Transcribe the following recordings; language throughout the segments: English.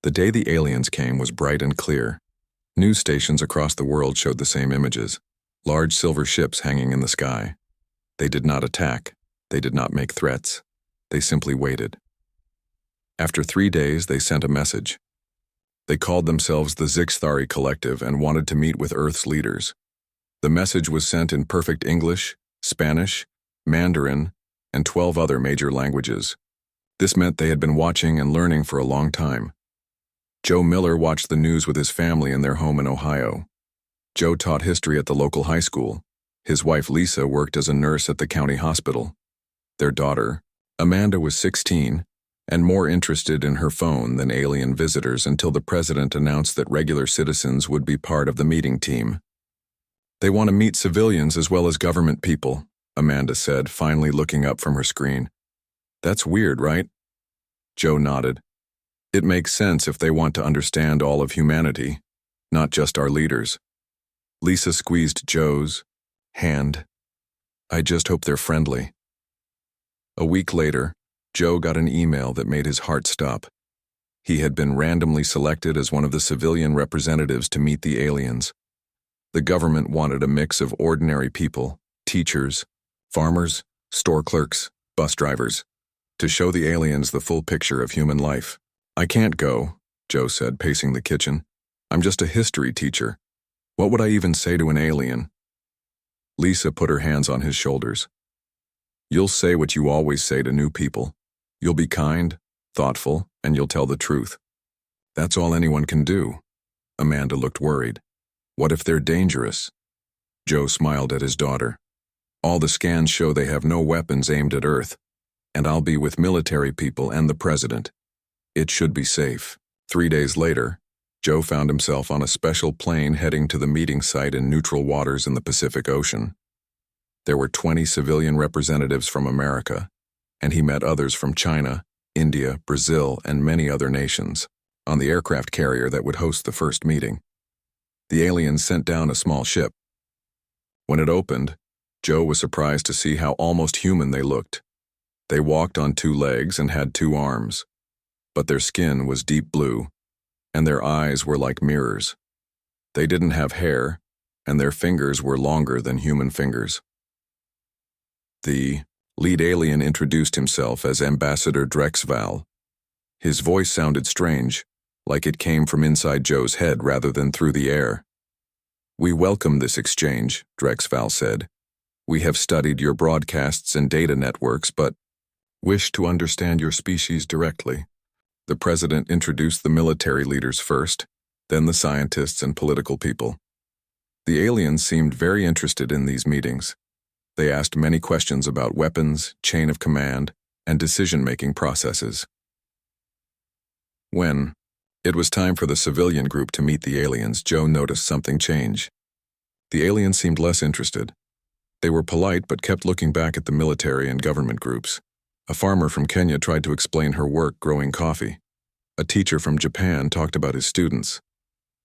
The day the aliens came was bright and clear. News stations across the world showed the same images, large silver ships hanging in the sky. They did not attack. They did not make threats. They simply waited. After 3 days, they sent a message. They called themselves the Zixthari Collective and wanted to meet with Earth's leaders. The message was sent in perfect English, Spanish, Mandarin, and 12 other major languages. This meant they had been watching and learning for a long time. Joe Miller watched the news with his family in their home in Ohio. Joe taught history at the local high school. His wife Lisa worked as a nurse at the county hospital. Their daughter, Amanda, was 16 and more interested in her phone than alien visitors until the president announced that regular citizens would be part of the meeting team. "They want to meet civilians as well as government people," Amanda said, finally looking up from her screen. "That's weird, right?" Joe nodded. "It makes sense if they want to understand all of humanity, not just our leaders." Lisa squeezed Joe's hand. "I just hope they're friendly." A week later, Joe got an email that made his heart stop. He had been randomly selected as one of the civilian representatives to meet the aliens. The government wanted a mix of ordinary people, teachers, farmers, store clerks, bus drivers, to show the aliens the full picture of human life. "I can't go," Joe said, pacing the kitchen. "I'm just a history teacher. What would I even say to an alien?" Lisa put her hands on his shoulders. "You'll say what you always say to new people. You'll be kind, thoughtful, and you'll tell the truth. That's all anyone can do." Amanda looked worried. "What if they're dangerous?" Joe smiled at his daughter. "All the scans show they have no weapons aimed at Earth, and I'll be with military people and the president. It should be safe." 3 days later, Joe found himself on a special plane heading to the meeting site in neutral waters in the Pacific Ocean. There were 20 civilian representatives from America, and he met others from China, India, Brazil, and many other nations, on the aircraft carrier that would host the first meeting. The aliens sent down a small ship. When it opened, Joe was surprised to see how almost human they looked. They walked on 2 legs and had 2 arms, but their skin was deep blue, and their eyes were like mirrors. They didn't have hair, and their fingers were longer than human fingers. The lead alien introduced himself as Ambassador Drexval. His voice sounded strange, like it came from inside Joe's head rather than through the air. "We welcome this exchange," Drexval said. "We have studied your broadcasts and data networks, but wish to understand your species directly." The president introduced the military leaders first, then the scientists and political people. The aliens seemed very interested in these meetings. They asked many questions about weapons, chain of command, and decision-making processes. When it was time for the civilian group to meet the aliens, Joe noticed something change. The aliens seemed less interested. They were polite but kept looking back at the military and government groups. A farmer from Kenya tried to explain her work growing coffee. A teacher from Japan talked about his students.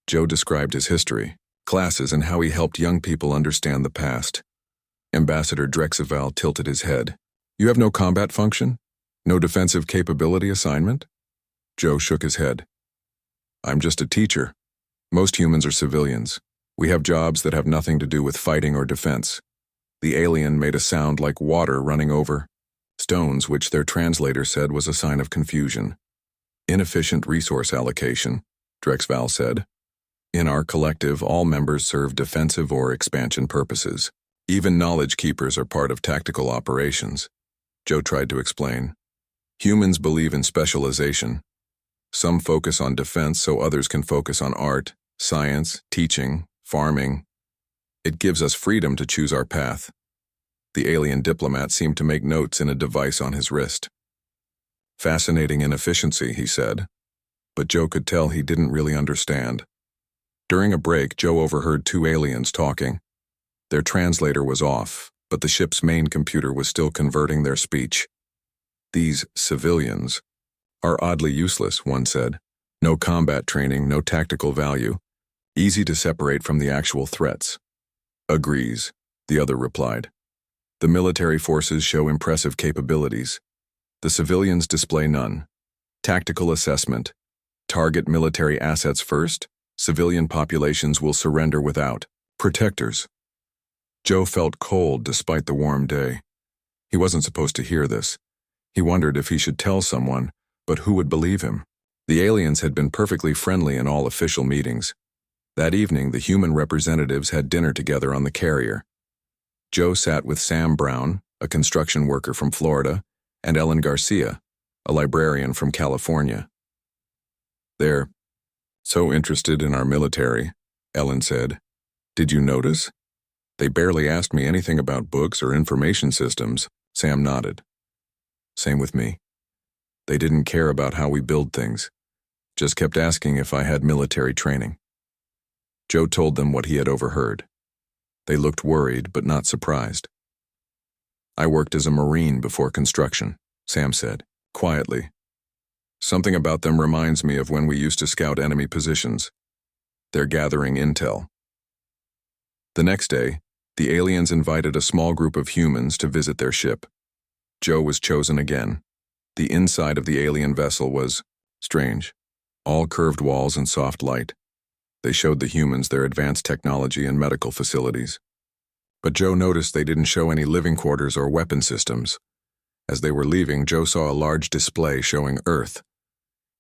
Joe described his history, classes, and how he helped young people understand the past. Ambassador Drexval tilted his head. "You have no combat function? No defensive capability assignment?" Joe shook his head. "I'm just a teacher. Most humans are civilians. We have jobs that have nothing to do with fighting or defense." The alien made a sound like water running over stones, which their translator said was a sign of confusion. "Inefficient resource allocation," Drexval said. "In our collective, all members serve defensive or expansion purposes. Even knowledge keepers are part of tactical operations." Joe tried to explain. "Humans believe in specialization. Some focus on defense so others can focus on art, science, teaching, farming. It gives us freedom to choose our path." The alien diplomat seemed to make notes in a device on his wrist. "Fascinating inefficiency," he said, but Joe could tell he didn't really understand. During a break, Joe overheard 2 aliens talking. Their translator was off, but the ship's main computer was still converting their speech. "These civilians are oddly useless," one said. "No combat training, no tactical value. Easy to separate from the actual threats." "Agrees," the other replied. "The military forces show impressive capabilities. The civilians display none. Tactical assessment. Target military assets first, civilian populations will surrender without protectors. Joe felt cold despite the warm day. He wasn't supposed to hear this. He wondered if he should tell someone, but who would believe him? The aliens had been perfectly friendly in all official meetings. That evening, the human representatives had dinner together on the carrier. Joe sat with Sam Brown, a construction worker from Florida, and Ellen Garcia, a librarian from California. "They're so interested in our military," Ellen said. "Did you notice? They barely asked me anything about books or information systems." Sam nodded. "Same with me. They didn't care about how we build things, just kept asking if I had military training." Joe told them what he had overheard. They looked worried but not surprised. "I worked as a Marine before construction," Sam said, quietly. "Something about them reminds me of when we used to scout enemy positions. They're gathering intel." The next day, the aliens invited a small group of humans to visit their ship. Joe was chosen again. The inside of the alien vessel was strange, all curved walls and soft light. They showed the humans their advanced technology and medical facilities. But Joe noticed they didn't show any living quarters or weapon systems. As they were leaving, Joe saw a large display showing Earth.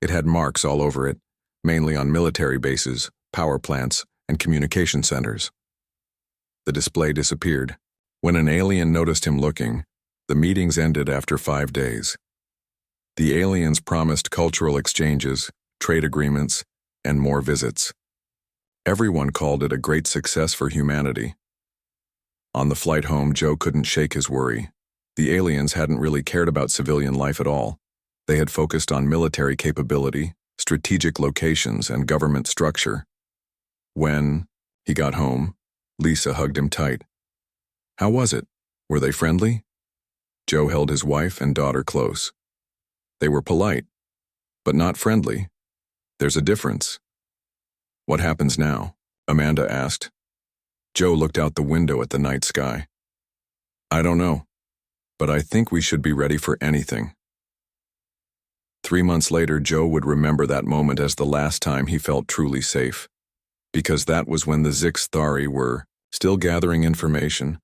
It had marks all over it, mainly on military bases, power plants, and communication centers. The display disappeared. When an alien noticed him looking, the meetings ended after 5 days. The aliens promised cultural exchanges, trade agreements, and more visits. Everyone called it a great success for humanity. On the flight home, Joe couldn't shake his worry. The aliens hadn't really cared about civilian life at all. They had focused on military capability, strategic locations, and government structure. When he got home, Lisa hugged him tight. "How was it? Were they friendly?" Joe held his wife and daughter close. "They were polite, but not friendly. There's a difference." "What happens now?" Amanda asked. Joe looked out the window at the night sky. "I don't know, but I think we should be ready for anything." 3 months later, Joe would remember that moment as the last time he felt truly safe, because that was when the Zixthari were still gathering information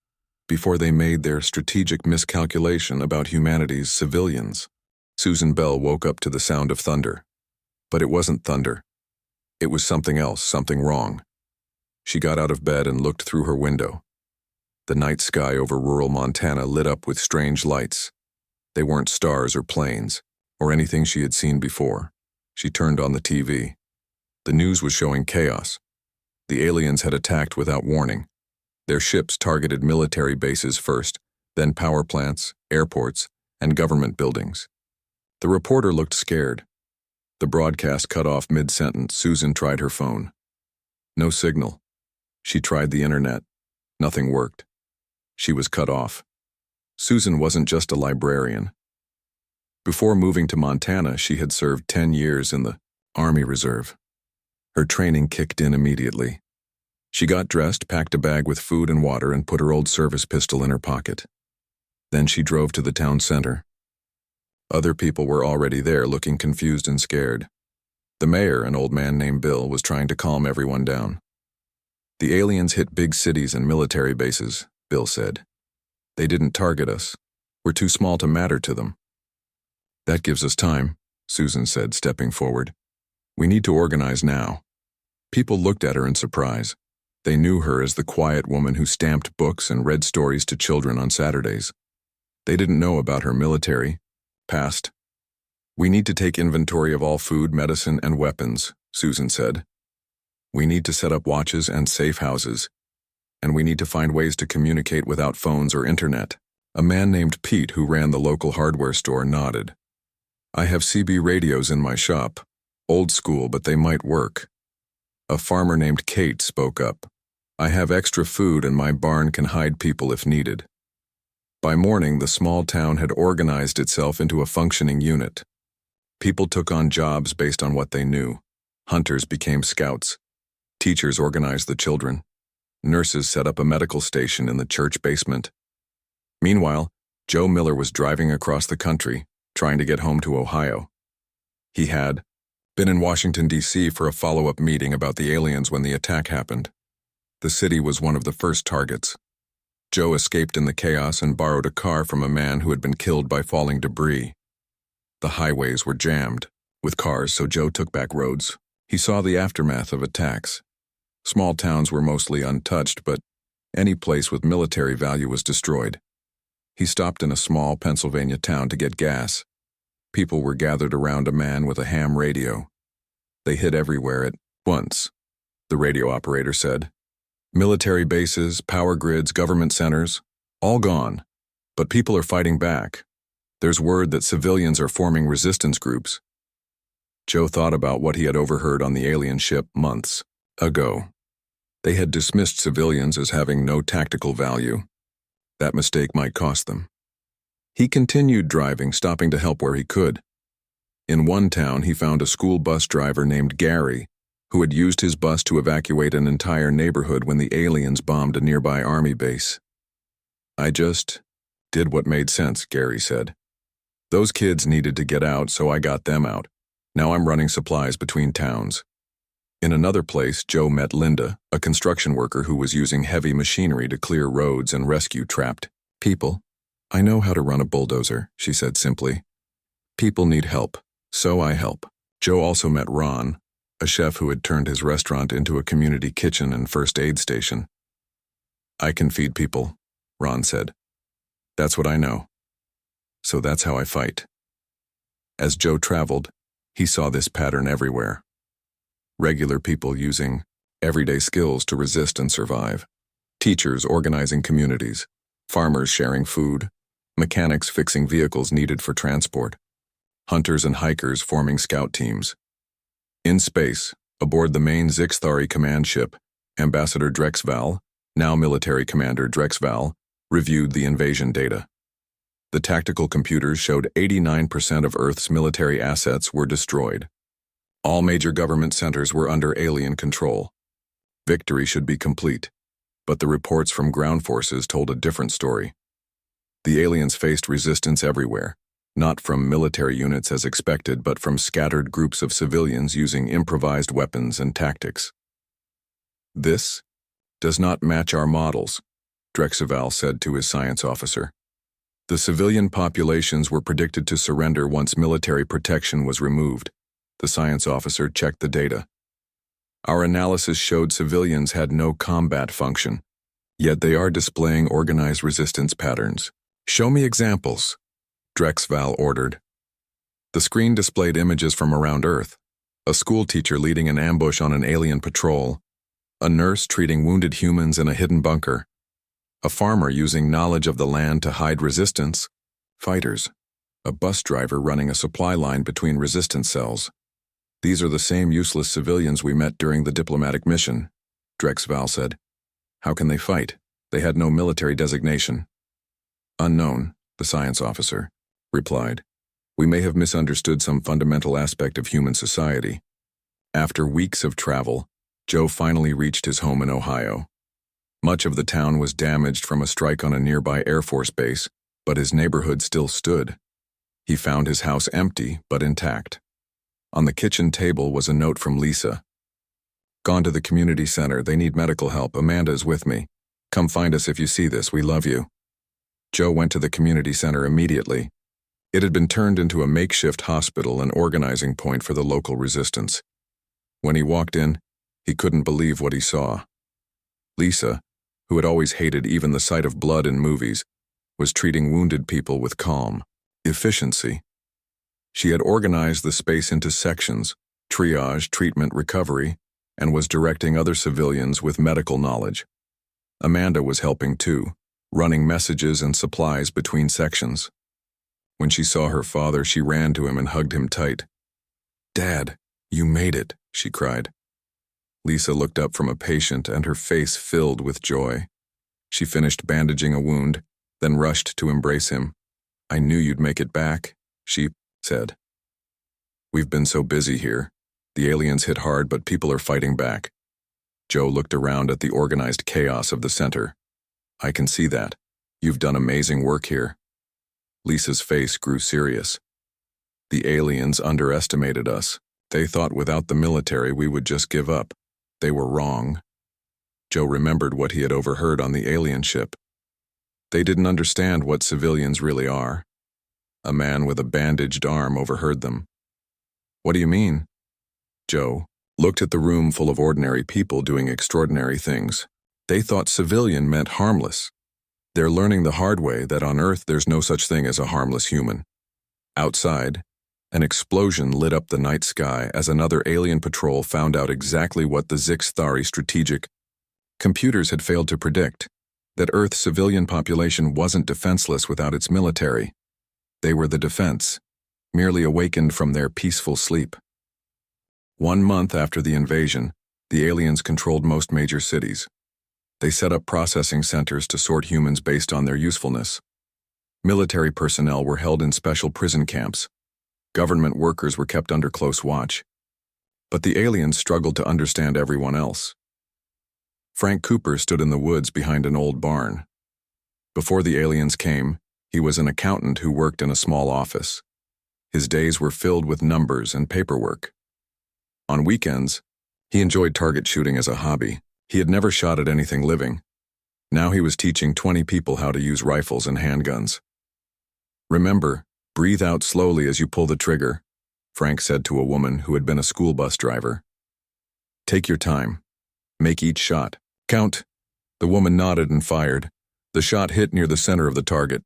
before they made their strategic miscalculation about humanity's civilians. Susan Bell woke up to the sound of thunder. But it wasn't thunder. It was something else, something wrong. She got out of bed and looked through her window. The night sky over rural Montana lit up with strange lights. They weren't stars or planes, or anything she had seen before. She turned on the TV. The news was showing chaos. The aliens had attacked without warning. Their ships targeted military bases first, then power plants, airports, and government buildings. The reporter looked scared. The broadcast cut off mid-sentence. Susan tried her phone. No signal. She tried the internet. Nothing worked. She was cut off. Susan wasn't just a librarian. Before moving to Montana, she had served 10 years in the Army Reserve. Her training kicked in immediately. She got dressed, packed a bag with food and water, and put her old service pistol in her pocket. Then she drove to the town center. Other people were already there, looking confused and scared. The mayor, an old man named Bill, was trying to calm everyone down. "The aliens hit big cities and military bases," Bill said. "They didn't target us. We're too small to matter to them." "That gives us time," Susan said, stepping forward. "We need to organize now." People looked at her in surprise. They knew her as the quiet woman who stamped books and read stories to children on Saturdays. They didn't know about her military past. "We need to take inventory of all food, medicine, and weapons," Susan said. "We need to set up watches and safe houses. And we need to find ways to communicate without phones or internet." A man named Pete, who ran the local hardware store, nodded. "I have CB radios in my shop. Old school, but they might work." A farmer named Kate spoke up. "I have extra food and my barn can hide people if needed." By morning, the small town had organized itself into a functioning unit. People took on jobs based on what they knew. Hunters became scouts. Teachers organized the children. Nurses set up a medical station in the church basement. Meanwhile, Joe Miller was driving across the country, trying to get home to Ohio. He had Been in Washington, D.C. for a follow-up meeting about the aliens when the attack happened. The city was one of the first targets. Joe escaped in the chaos and borrowed a car from a man who had been killed by falling debris. The highways were jammed with cars, so Joe took back roads. He saw the aftermath of attacks. Small towns were mostly untouched, but any place with military value was destroyed. He stopped in a small Pennsylvania town to get gas. People were gathered around a man with a ham radio. They hit everywhere at once, the radio operator said. Military bases, power grids, government centers, all gone. But people are fighting back. There's word that civilians are forming resistance groups. Joe thought about what he had overheard on the alien ship months ago. They had dismissed civilians as having no tactical value. That mistake might cost them. He continued driving, stopping to help where he could. In one town, he found a school bus driver named Gary, who had used his bus to evacuate an entire neighborhood when the aliens bombed a nearby army base. I just did what made sense, Gary said. Those kids needed to get out, so I got them out. Now I'm running supplies between towns. In another place, Joe met Linda, a construction worker who was using heavy machinery to clear roads and rescue trapped people. I know how to run a bulldozer, she said simply. People need help, so I help. Joe also met Ron, a chef who had turned his restaurant into a community kitchen and first aid station. I can feed people, Ron said. That's what I know. So that's how I fight. As Joe traveled, he saw this pattern everywhere. Regular people using everyday skills to resist and survive. Teachers organizing communities. Farmers sharing food. Mechanics fixing vehicles needed for transport. Hunters and hikers forming scout teams. In space, aboard the main Zixthari command ship, Ambassador Drexval, now military commander Drexval, reviewed the invasion data. The tactical computers showed 89% of Earth's military assets were destroyed. All major government centers were under alien control. Victory should be complete, but the reports from ground forces told a different story. The aliens faced resistance everywhere, not from military units as expected, but from scattered groups of civilians using improvised weapons and tactics. This does not match our models, Drexval said to his science officer. The civilian populations were predicted to surrender once military protection was removed. The science officer checked the data. Our analysis showed civilians had no combat function, yet they are displaying organized resistance patterns. Show me examples, Drexval ordered. The screen displayed images from around Earth. A school teacher leading an ambush on an alien patrol. A nurse treating wounded humans in a hidden bunker. A farmer using knowledge of the land to hide resistance. Fighters. A bus driver running a supply line between resistance cells. These are the same useless civilians we met during the diplomatic mission, Drexval said. How can they fight? They had no military designation. Unknown, the science officer replied. We may have misunderstood some fundamental aspect of human society. After weeks of travel, Joe finally reached his home in Ohio. Much of the town was damaged from a strike on a nearby Air Force base, but his neighborhood still stood. He found his house empty, but intact. On the kitchen table was a note from Lisa. Gone to the community center. They need medical help. Amanda is with me. Come find us if you see this. We love you. Joe went to the community center immediately. It had been turned into a makeshift hospital and organizing point for the local resistance. When he walked in, he couldn't believe what he saw. Lisa, who had always hated even the sight of blood in movies, was treating wounded people with calm efficiency. She had organized the space into sections, triage, treatment, recovery, and was directing other civilians with medical knowledge. Amanda was helping too, running messages and supplies between sections. When she saw her father, she ran to him and hugged him tight. Dad, you made it, she cried. Lisa looked up from a patient and her face filled with joy. She finished bandaging a wound, then rushed to embrace him. I knew you'd make it back, she said. We've been so busy here. The aliens hit hard, but people are fighting back. Joe looked around at the organized chaos of the center. I can see that. You've done amazing work here. Lisa's face grew serious. The aliens underestimated us. They thought without the military we would just give up. They were wrong. Joe remembered what he had overheard on the alien ship. They didn't understand what civilians really are. A man with a bandaged arm overheard them. What do you mean? Joe looked at the room full of ordinary people doing extraordinary things. They thought civilian meant harmless. They're learning the hard way that on Earth there's no such thing as a harmless human. Outside, an explosion lit up the night sky as another alien patrol found out exactly what the Zixthari strategic computers had failed to predict, that Earth's civilian population wasn't defenseless without its military. They were the defense, merely awakened from their peaceful sleep. 1 month after the invasion, the aliens controlled most major cities. They set up processing centers to sort humans based on their usefulness. Military personnel were held in special prison camps. Government workers were kept under close watch. But the aliens struggled to understand everyone else. Frank Cooper stood in the woods behind an old barn. Before the aliens came, he was an accountant who worked in a small office. His days were filled with numbers and paperwork. On weekends, he enjoyed target shooting as a hobby. He had never shot at anything living. Now he was teaching 20 people how to use rifles and handguns. Remember, breathe out slowly as you pull the trigger, Frank said to a woman who had been a school bus driver. Take your time. Make each shot. Count. The woman nodded and fired. The shot hit near the center of the target.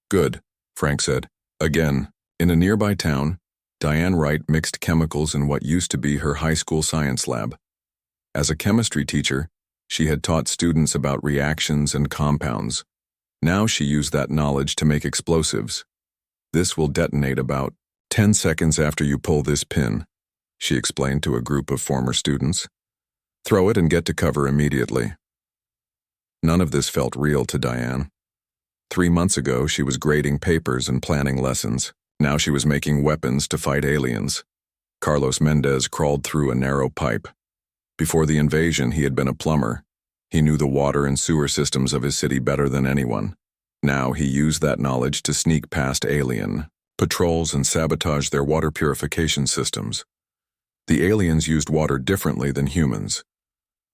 Good, Frank said. Again, in a nearby town, Diane Wright mixed chemicals in what used to be her high school science lab. As a chemistry teacher, she had taught students about reactions and compounds. Now she used that knowledge to make explosives. This will detonate about 10 seconds after you pull this pin, she explained to a group of former students. Throw it and get to cover immediately. None of this felt real to Diane. 3 months ago, she was grading papers and planning lessons. Now she was making weapons to fight aliens. Carlos Mendez crawled through a narrow pipe. Before the invasion, he had been a plumber. He knew the water and sewer systems of his city better than anyone. Now he used that knowledge to sneak past alien patrols and sabotage their water purification systems. The aliens used water differently than humans.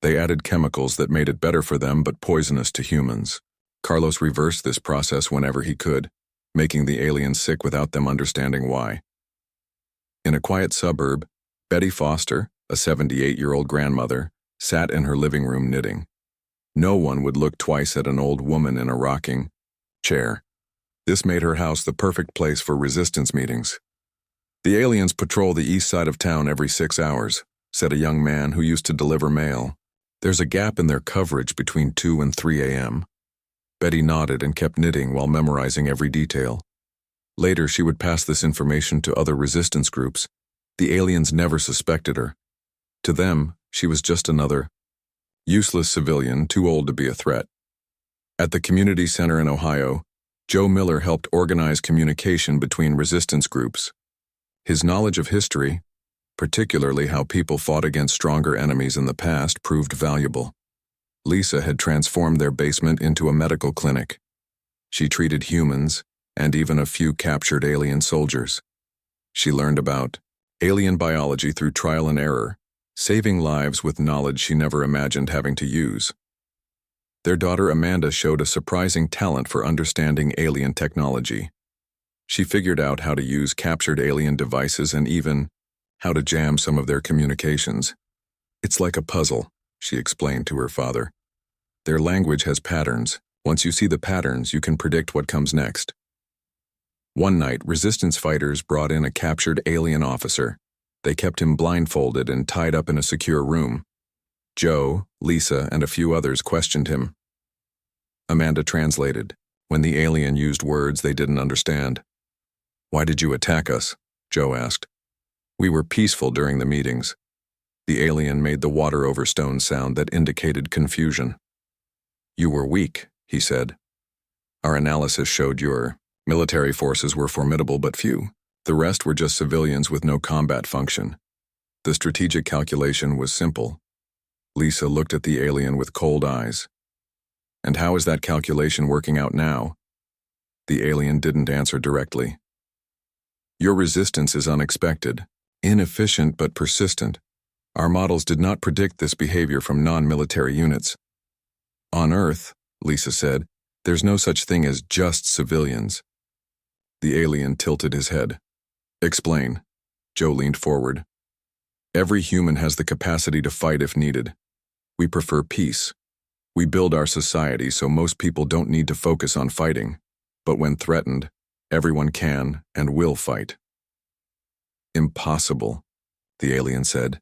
They added chemicals that made it better for them but poisonous to humans. Carlos reversed this process whenever he could, making the aliens sick without them understanding why. In a quiet suburb, Betty Foster, a 78-year-old grandmother, sat in her living room knitting. No one would look twice at an old woman in a rocking chair. This made her house the perfect place for resistance meetings. The aliens patrol the east side of town every 6 hours, said a young man who used to deliver mail. There's a gap in their coverage between 2 and 3 a.m. Betty nodded and kept knitting while memorizing every detail. Later, she would pass this information to other resistance groups. The aliens never suspected her. To them, she was just another useless civilian too old to be a threat. At the community center in Ohio, Joe Miller helped organize communication between resistance groups. His knowledge of history, particularly how people fought against stronger enemies in the past, proved valuable. Lisa had transformed their basement into a medical clinic. She treated humans and even a few captured alien soldiers. She learned about alien biology through trial and error, saving lives with knowledge she never imagined having to use. Their daughter Amanda showed a surprising talent for understanding alien technology. She figured out how to use captured alien devices and even how to jam some of their communications. It's like a puzzle, she explained to her father. Their language has patterns. Once you see the patterns, you can predict what comes next. One night, resistance fighters brought in a captured alien officer. They kept him blindfolded and tied up in a secure room. Joe, Lisa, and a few others questioned him. Amanda translated, when the alien used words they didn't understand. Why did you attack us? Joe asked. We were peaceful during the meetings. The alien made the water over stone sound that indicated confusion. You were weak, he said. Our analysis showed your military forces were formidable but few. The rest were just civilians with no combat function. The strategic calculation was simple. Lisa looked at the alien with cold eyes. And how is that calculation working out now? The alien didn't answer directly. Your resistance is unexpected. Inefficient but persistent. Our models did not predict this behavior from non-military units. On Earth, Lisa said, there's no such thing as just civilians. The alien tilted his head. Explain. Joe leaned forward. Every human has the capacity to fight if needed. We prefer peace. We build our society so most people don't need to focus on fighting. But when threatened, everyone can and will fight. Impossible, the alien said.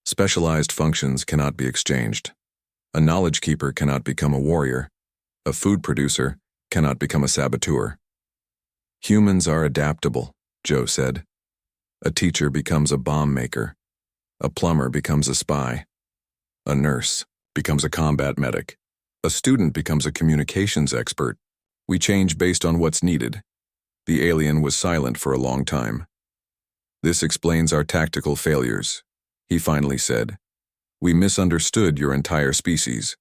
Specialized functions cannot be exchanged. A knowledge keeper cannot become a warrior. A food producer cannot become a saboteur. Humans are adaptable, Joe said. A teacher becomes a bomb maker. A plumber becomes a spy. A nurse becomes a combat medic. A student becomes a communications expert. We change based on what's needed. The alien was silent for a long time. This explains our tactical failures, he finally said. We misunderstood your entire species.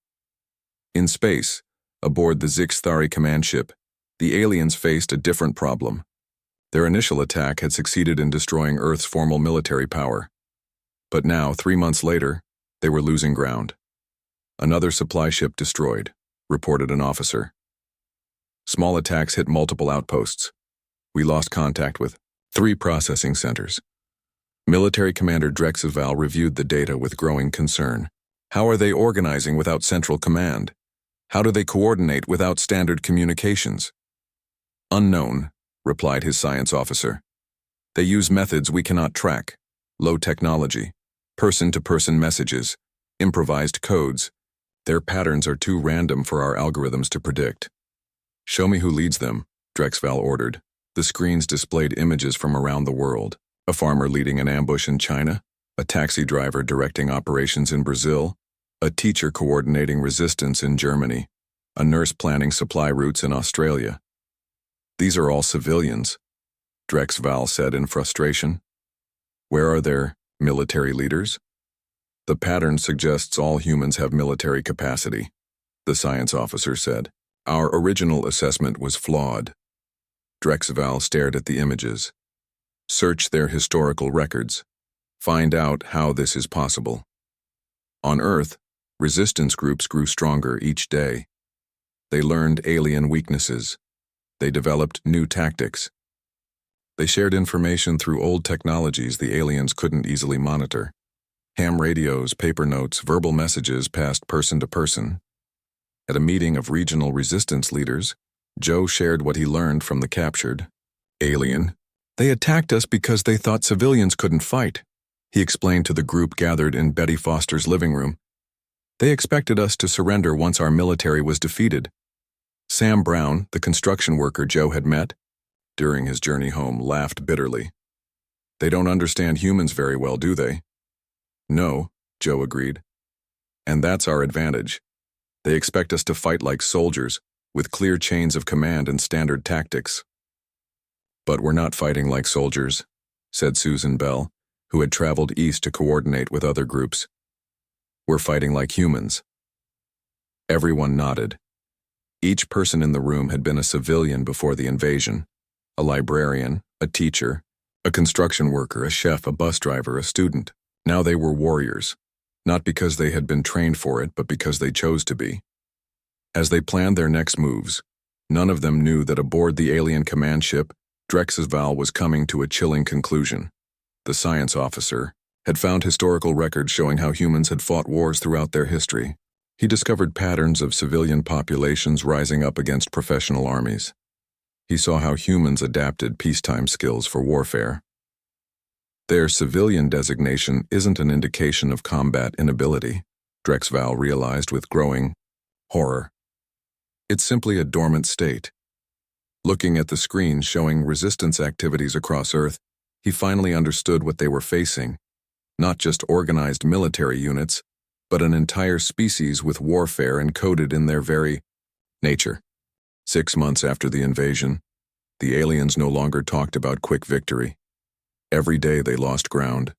In space, aboard the Zixthari command ship, the aliens faced a different problem. Their initial attack had succeeded in destroying Earth's formal military power. But now, 3 months later, they were losing ground. Another supply ship destroyed, reported an officer. Small attacks hit multiple outposts. We lost contact with 3 processing centers. Military Commander Drexelval reviewed the data with growing concern. How are they organizing without central command? How do they coordinate without standard communications? Unknown, replied his science officer. They use methods we cannot track. Low technology, person-to-person messages, improvised codes. Their patterns are too random for our algorithms to predict. Show me who leads them, Drexval ordered. The screens displayed images from around the world. A farmer leading an ambush in China, a taxi driver directing operations in Brazil, a teacher coordinating resistance in Germany, a nurse planning supply routes in Australia. These are all civilians, Drexval said in frustration. Where are their military leaders? The pattern suggests all humans have military capacity, the science officer said. Our original assessment was flawed. Drexval stared at the images. Search their historical records. Find out how this is possible. On Earth, resistance groups grew stronger each day. They learned alien weaknesses. They developed new tactics. They shared information through old technologies the aliens couldn't easily monitor. Ham radios, paper notes, verbal messages passed person to person. At a meeting of regional resistance leaders, Joe shared what he learned from the captured alien. They attacked us because they thought civilians couldn't fight, he explained to the group gathered in Betty Foster's living room. They expected us to surrender once our military was defeated. Sam Brown, the construction worker Joe had met during his journey home, laughed bitterly. They don't understand humans very well, do they? No, Joe agreed. And that's our advantage. They expect us to fight like soldiers, with clear chains of command and standard tactics. But we're not fighting like soldiers, said Susan Bell, who had traveled east to coordinate with other groups. We're fighting like humans. Everyone nodded. Each person in the room had been a civilian before the invasion. A librarian, a teacher, a construction worker, a chef, a bus driver, a student. Now they were warriors, not because they had been trained for it, but because they chose to be. As they planned their next moves, none of them knew that aboard the alien command ship, Drexelval was coming to a chilling conclusion. The science officer had found historical records showing how humans had fought wars throughout their history. He discovered patterns of civilian populations rising up against professional armies. He saw how humans adapted peacetime skills for warfare. Their civilian designation isn't an indication of combat inability, Drexval realized with growing horror. It's simply a dormant state. Looking at the screens showing resistance activities across Earth, he finally understood what they were facing. Not just organized military units, but an entire species with warfare encoded in their very nature. 6 months after the invasion, the aliens no longer talked about quick victory. Every day they lost ground.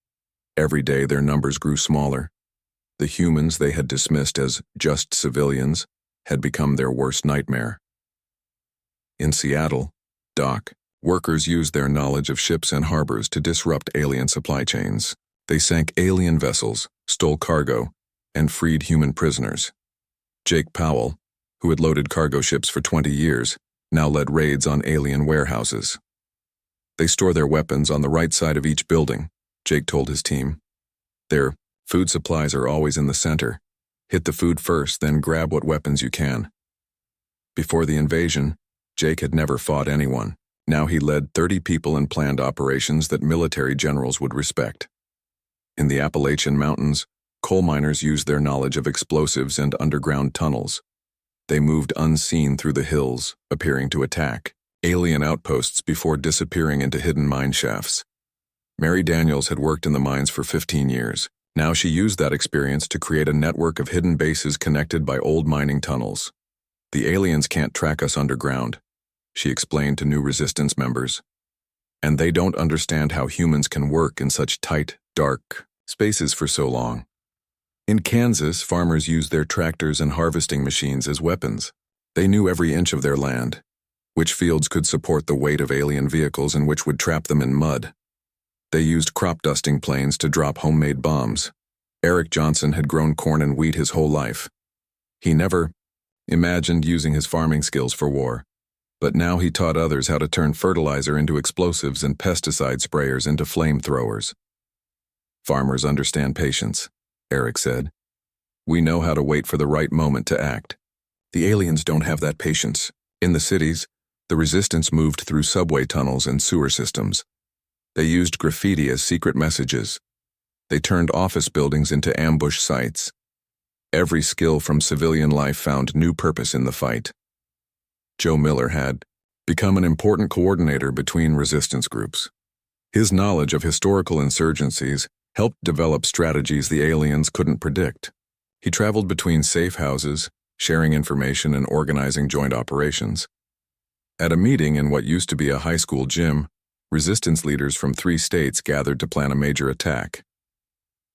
Every day their numbers grew smaller. The humans they had dismissed as just civilians had become their worst nightmare. In Seattle, Doc, Workers used their knowledge of ships and harbors to disrupt alien supply chains. They sank alien vessels, stole cargo, and freed human prisoners. Jake Powell, who had loaded cargo ships for 20 years, now led raids on alien warehouses. They store their weapons on the right side of each building, Jake told his team. Their food supplies are always in the center. Hit the food first, then grab what weapons you can. Before the invasion, Jake had never fought anyone. Now he led 30 people and planned operations that military generals would respect. In the Appalachian Mountains, coal miners used their knowledge of explosives and underground tunnels. They moved unseen through the hills, appearing to attack alien outposts before disappearing into hidden mine shafts. Mary Daniels had worked in the mines for 15 years. Now she used that experience to create a network of hidden bases connected by old mining tunnels. The aliens can't track us underground, she explained to new resistance members. And they don't understand how humans can work in such tight, dark spaces for so long. In Kansas, farmers used their tractors and harvesting machines as weapons. They knew every inch of their land, which fields could support the weight of alien vehicles and which would trap them in mud. They used crop dusting planes to drop homemade bombs. Eric Johnson had grown corn and wheat his whole life. He never imagined using his farming skills for war, but now he taught others how to turn fertilizer into explosives and pesticide sprayers into flamethrowers. Farmers understand patience, Eric said. We know how to wait for the right moment to act. The aliens don't have that patience. In the cities, the resistance moved through subway tunnels and sewer systems. They used graffiti as secret messages. They turned office buildings into ambush sites. Every skill from civilian life found new purpose in the fight. Joe Miller had become an important coordinator between resistance groups. His knowledge of historical insurgencies helped develop strategies the aliens couldn't predict. He traveled between safe houses, sharing information and organizing joint operations. At a meeting in what used to be a high school gym, resistance leaders from 3 states gathered to plan a major attack.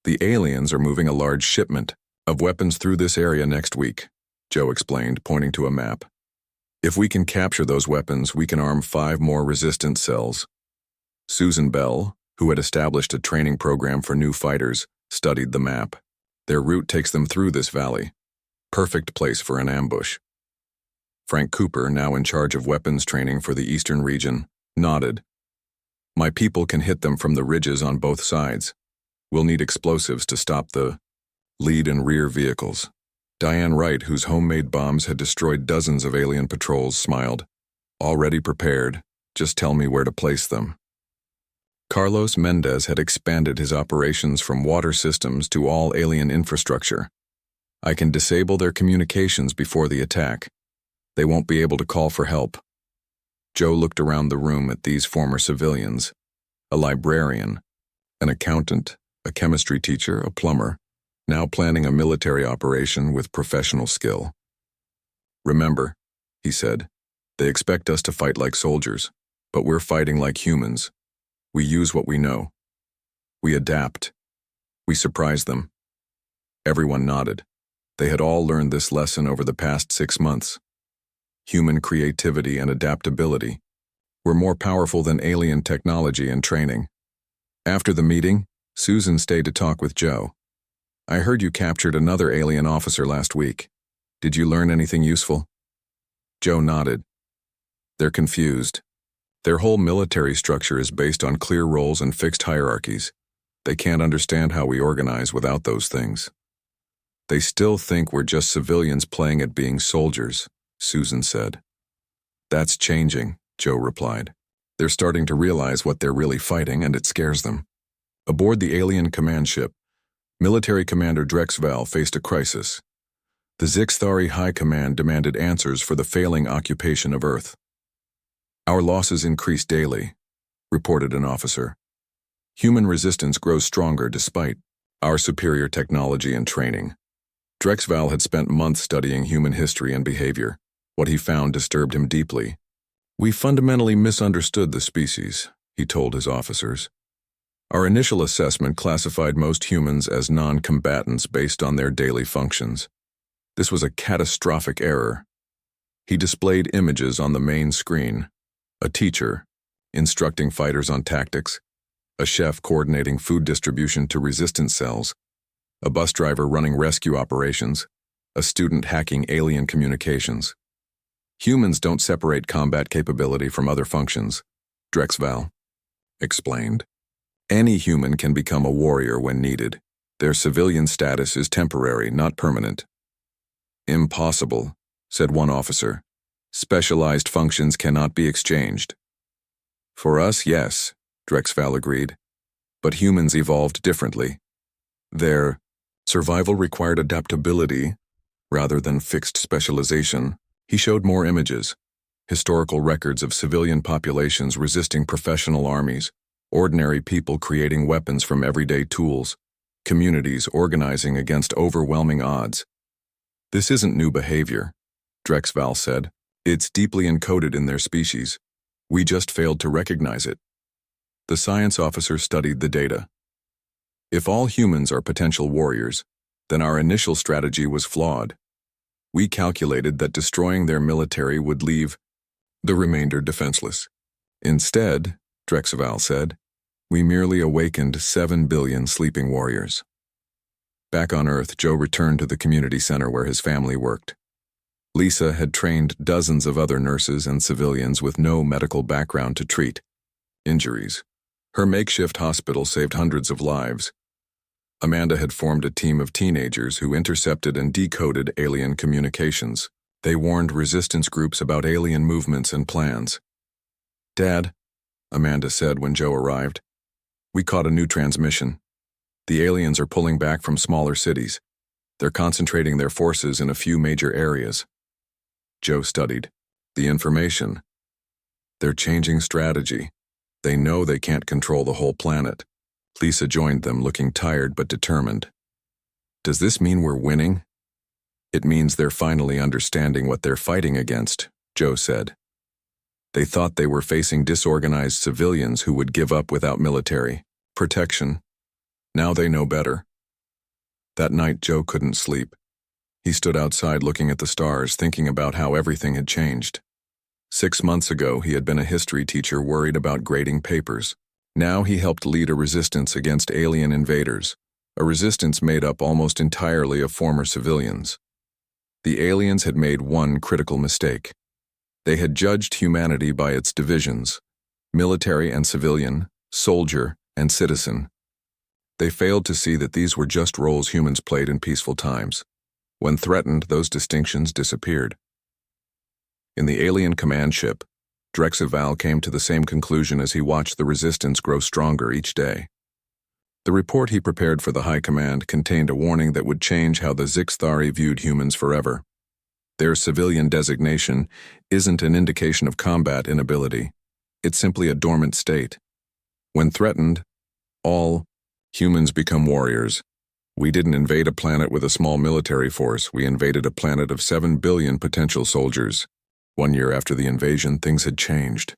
The aliens are moving a large shipment of weapons through this area next week, Joe explained, pointing to a map. If we can capture those weapons, we can arm 5 more resistance cells. Susan Bell, who had established a training program for new fighters, studied the map. Their route takes them through this valley. Perfect place for an ambush. Frank Cooper, now in charge of weapons training for the eastern region, nodded. My people can hit them from the ridges on both sides. We'll need explosives to stop the lead and rear vehicles. Diane Wright, whose homemade bombs had destroyed dozens of alien patrols, smiled. Already prepared, just tell me where to place them. Carlos Mendez had expanded his operations from water systems to all alien infrastructure. I can disable their communications before the attack. They won't be able to call for help. Joe looked around the room at these former civilians, a librarian, an accountant, a chemistry teacher, a plumber, now planning a military operation with professional skill. Remember, he said, they expect us to fight like soldiers, but we're fighting like humans. We use what we know. We adapt. We surprise them. Everyone nodded. They had all learned this lesson over the past 6 months. Human creativity and adaptability were more powerful than alien technology and training. After the meeting, Susan stayed to talk with Joe. I heard you captured another alien officer last week. Did you learn anything useful? Joe nodded. They're confused. Their whole military structure is based on clear roles and fixed hierarchies. They can't understand how we organize without those things. They still think we're just civilians playing at being soldiers, Susan said. That's changing, Joe replied. They're starting to realize what they're really fighting, and it scares them. Aboard the alien command ship, Military Commander Drexval faced a crisis. The Zixthari High Command demanded answers for the failing occupation of Earth. Our losses increase daily, reported an officer. Human resistance grows stronger despite our superior technology and training. Drexval had spent months studying human history and behavior. What he found disturbed him deeply. We fundamentally misunderstood the species, he told his officers. Our initial assessment classified most humans as non-combatants based on their daily functions. This was a catastrophic error. He displayed images on the main screen. A teacher, instructing fighters on tactics, a chef coordinating food distribution to resistance cells, a bus driver running rescue operations, a student hacking alien communications. Humans don't separate combat capability from other functions, Drexval explained. Any human can become a warrior when needed. Their civilian status is temporary, not permanent. Impossible, said one officer. Specialized functions cannot be exchanged. For us, yes, Drexval agreed. But humans evolved differently. Their survival required adaptability rather than fixed specialization. He showed more images, historical records of civilian populations resisting professional armies, ordinary people creating weapons from everyday tools, communities organizing against overwhelming odds. This isn't new behavior, Drexval said. It's deeply encoded in their species. We just failed to recognize it. The science officer studied the data. If all humans are potential warriors, then our initial strategy was flawed. We calculated that destroying their military would leave the remainder defenseless. Instead, Drexval said, we merely awakened 7 billion sleeping warriors. Back on Earth, Joe returned to the community center where his family worked. Lisa had trained dozens of other nurses and civilians with no medical background to treat injuries. Her makeshift hospital saved hundreds of lives. Amanda had formed a team of teenagers who intercepted and decoded alien communications. They warned resistance groups about alien movements and plans. Dad, Amanda said when Joe arrived, we caught a new transmission. The aliens are pulling back from smaller cities. They're concentrating their forces in a few major areas. Joe studied the information. They're changing strategy. They know they can't control the whole planet. Lisa joined them, looking tired but determined. Does this mean we're winning? It means they're finally understanding what they're fighting against, Joe said. They thought they were facing disorganized civilians who would give up without military protection. Now they know better. That night, Joe couldn't sleep. He stood outside looking at the stars, thinking about how everything had changed. 6 months ago, he had been a history teacher worried about grading papers. Now he helped lead a resistance against alien invaders, a resistance made up almost entirely of former civilians. The aliens had made one critical mistake. They had judged humanity by its divisions: military and civilian, soldier and citizen. They failed to see that these were just roles humans played in peaceful times. When threatened, those distinctions disappeared. In the alien command ship, Drexval came to the same conclusion as he watched the resistance grow stronger each day. The report he prepared for the High Command contained a warning that would change how the Zixthari viewed humans forever. Their civilian designation isn't an indication of combat inability. It's simply a dormant state. When threatened, all humans become warriors. We didn't invade a planet with a small military force. We invaded a planet of 7 billion potential soldiers. 1 year after the invasion, things had changed.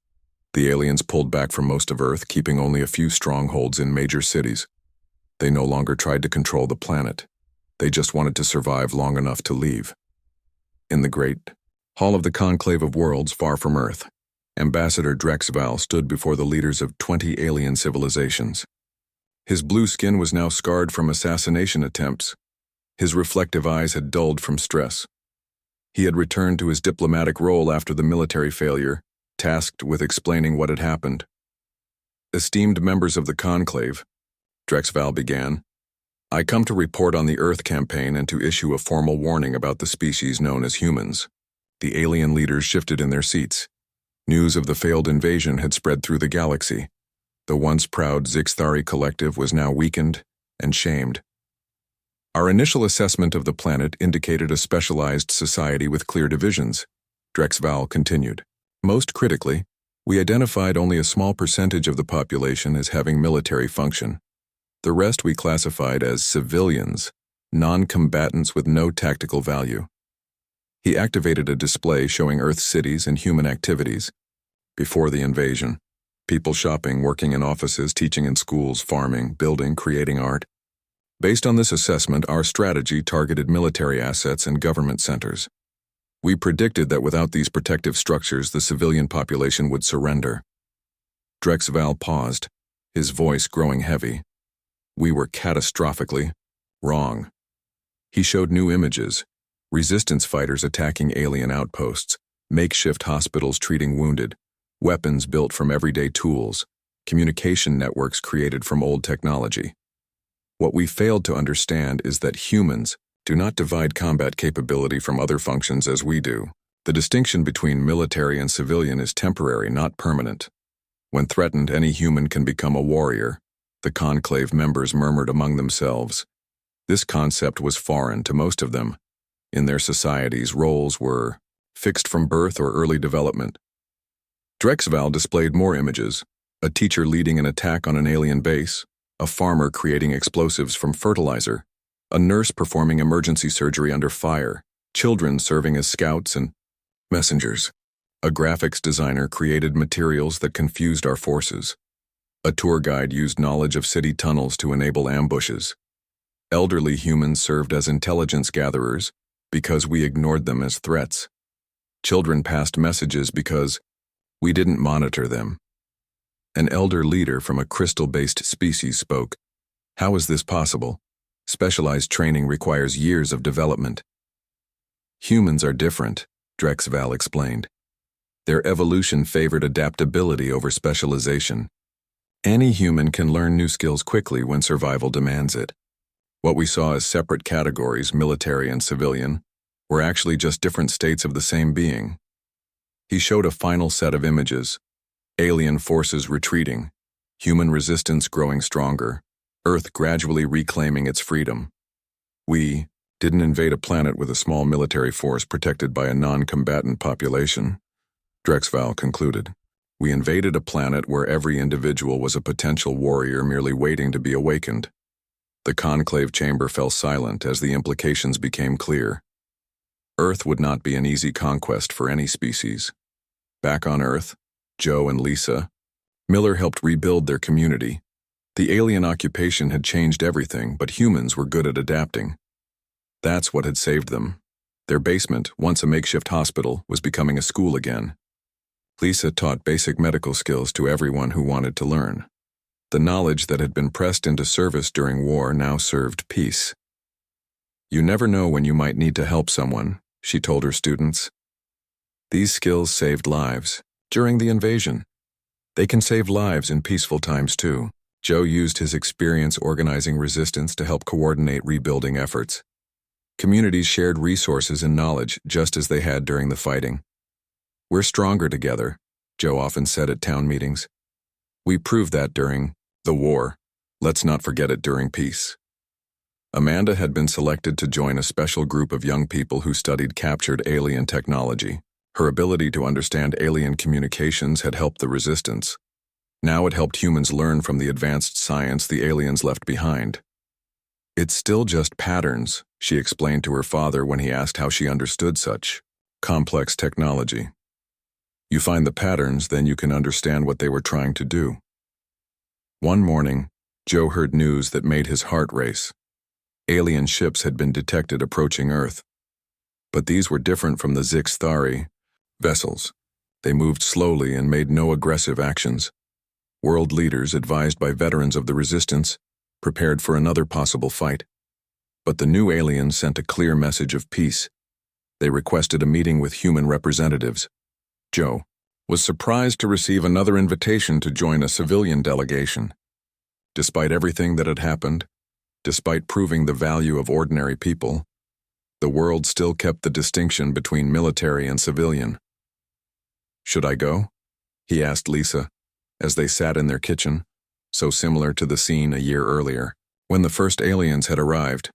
The aliens pulled back from most of Earth, keeping only a few strongholds in major cities. They no longer tried to control the planet. They just wanted to survive long enough to leave. In the great hall of the Conclave of Worlds far from Earth, Ambassador Drexval stood before the leaders of 20 alien civilizations. His blue skin was now scarred from assassination attempts. His reflective eyes had dulled from stress. He had returned to his diplomatic role after the military failure, tasked with explaining what had happened. Esteemed members of the Conclave, Drexval began, I come to report on the Earth campaign and to issue a formal warning about the species known as humans. The alien leaders shifted in their seats. News of the failed invasion had spread through the galaxy. The once proud Zixthari collective was now weakened and shamed. Our initial assessment of the planet indicated a specialized society with clear divisions, Drexval continued. Most critically, we identified only a small percentage of the population as having military function. The rest we classified as civilians, non-combatants with no tactical value. He activated a display showing Earth cities and human activities. Before the invasion, people shopping, working in offices, teaching in schools, farming, building, creating art. Based on this assessment, our strategy targeted military assets and government centers. We predicted that without these protective structures, the civilian population would surrender. Drexval paused, his voice growing heavy. We were catastrophically wrong. He showed new images: resistance fighters attacking alien outposts, makeshift hospitals treating wounded, weapons built from everyday tools, communication networks created from old technology. What we failed to understand is that humans do not divide combat capability from other functions as we do. The distinction between military and civilian is temporary, not permanent. When threatened, any human can become a warrior, the conclave members murmured among themselves. This concept was foreign to most of them. In their societies, roles were fixed from birth or early development. Drexval displayed more images: a teacher leading an attack on an alien base, a farmer creating explosives from fertilizer, a nurse performing emergency surgery under fire, children serving as scouts and messengers. A graphics designer created materials that confused our forces. A tour guide used knowledge of city tunnels to enable ambushes. Elderly humans served as intelligence gatherers because we ignored them as threats. Children passed messages because we didn't monitor them. An elder leader from a crystal-based species spoke. How is this possible? Specialized training requires years of development. Humans are different, Drexval explained. Their evolution favored adaptability over specialization. Any human can learn new skills quickly when survival demands it. What we saw as separate categories, military and civilian, were actually just different states of the same being. He showed a final set of images: alien forces retreating, human resistance growing stronger, Earth gradually reclaiming its freedom. We didn't invade a planet with a small military force protected by a non-combatant population, Drexval concluded. We invaded a planet where every individual was a potential warrior merely waiting to be awakened. The conclave chamber fell silent as the implications became clear. Earth would not be an easy conquest for any species. Back on Earth, Joe and Lisa Miller helped rebuild their community. The alien occupation had changed everything, but humans were good at adapting. That's what had saved them. Their basement, once a makeshift hospital, was becoming a school again. Lisa taught basic medical skills to everyone who wanted to learn. The knowledge that had been pressed into service during war now served peace. You never know when you might need to help someone, she told her students. These skills saved lives during the invasion. They can save lives in peaceful times too. Joe used his experience organizing resistance to help coordinate rebuilding efforts. Communities shared resources and knowledge just as they had during the fighting. We're stronger together, Joe often said at town meetings. We proved that during the war. Let's not forget it during peace. Amanda had been selected to join a special group of young people who studied captured alien technology. Her ability to understand alien communications had helped the resistance. Now it helped humans learn from the advanced science the aliens left behind. It's still just patterns, she explained to her father when he asked how she understood such complex technology. You find the patterns, then you can understand what they were trying to do. One morning, Joe heard news that made his heart race. Alien ships had been detected approaching Earth. But these were different from the Sci-Fi vessels. They moved slowly and made no aggressive actions. World leaders, advised by veterans of the resistance, prepared for another possible fight. But the new aliens sent a clear message of peace. They requested a meeting with human representatives. Joe was surprised to receive another invitation to join a civilian delegation. Despite everything that had happened, despite proving the value of ordinary people, the world still kept the distinction between military and civilian. Should I go? He asked Lisa, as they sat in their kitchen, so similar to the scene a year earlier, when the first aliens had arrived.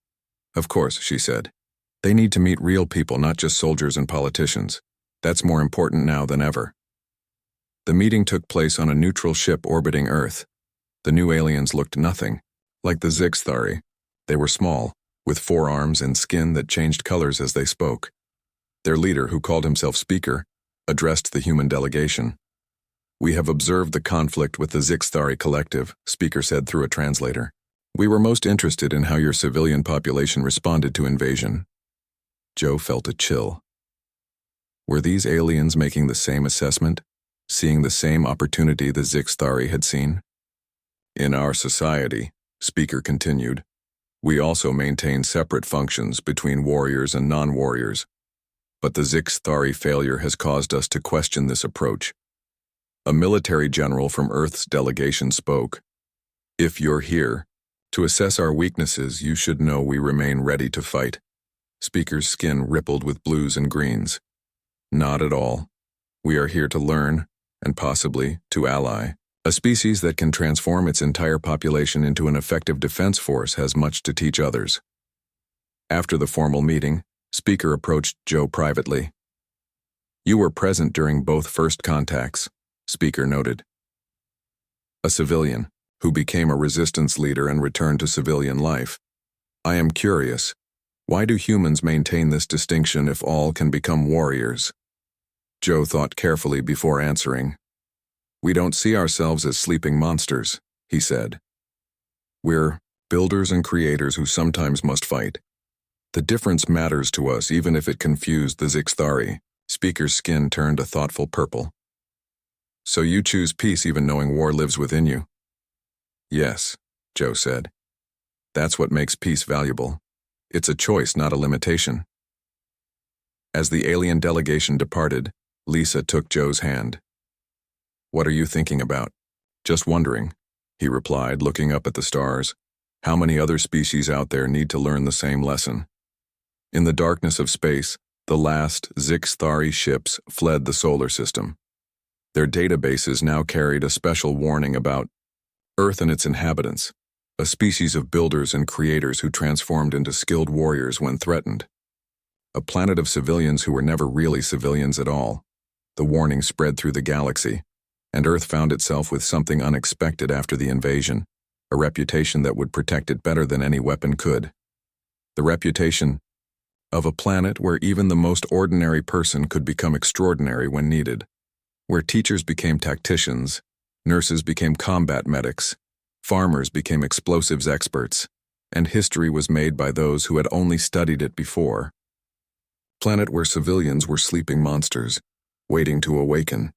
Of course, she said. They need to meet real people, not just soldiers and politicians. That's more important now than ever. The meeting took place on a neutral ship orbiting Earth. The new aliens looked nothing like the Sci-Fi. They were small, with forearms and skin that changed colors as they spoke. Their leader, who called himself Speaker, addressed the human delegation. We have observed the conflict with the Sci-Fi collective, Speaker said through a translator. We were most interested in how your civilian population responded to invasion. Joe felt a chill. Were these aliens making the same assessment? seeing the same opportunity the Zixthari had seen. In our society, speaker continued, we also maintain separate functions between warriors and non-warriors, but the Zixthari failure has caused us to question this approach. A military general from Earth's delegation spoke. If you're here to assess our weaknesses, you should know we remain ready to fight. Speaker's skin rippled with blues and greens. Not at all. We are here to learn, and possibly to ally. A species that can transform its entire population into an effective defense force has much to teach others. After the formal meeting, Speaker approached Joe privately. You were present during both first contacts, Speaker noted. A civilian, who became a resistance leader and returned to civilian life. I am curious, why do humans maintain this distinction if all can become warriors? Joe thought carefully before answering. We don't see ourselves as sleeping monsters, he said. We're builders and creators who sometimes must fight. The difference matters to us even if it confused the Zixthari. Speaker's skin turned a thoughtful purple. So you choose peace even knowing war lives within you? Yes, Joe said. That's what makes peace valuable. It's a choice, not a limitation. As the alien delegation departed, Lisa took Joe's hand. What are you thinking about? Just wondering, he replied, looking up at the stars. How many other species out there need to learn the same lesson? In the darkness of space, the last Zixthari ships fled the solar system. Their databases now carried a special warning about Earth and its inhabitants, a species of builders and creators who transformed into skilled warriors when threatened. A planet of civilians who were never really civilians at all. The warning spread through the galaxy, and Earth found itself with something unexpected after the invasion, a reputation that would protect it better than any weapon could. The reputation of a planet where even the most ordinary person could become extraordinary when needed, where teachers became tacticians, nurses became combat medics, farmers became explosives experts, and history was made by those who had only studied it before. Planet where civilians were sleeping monsters, waiting to awaken.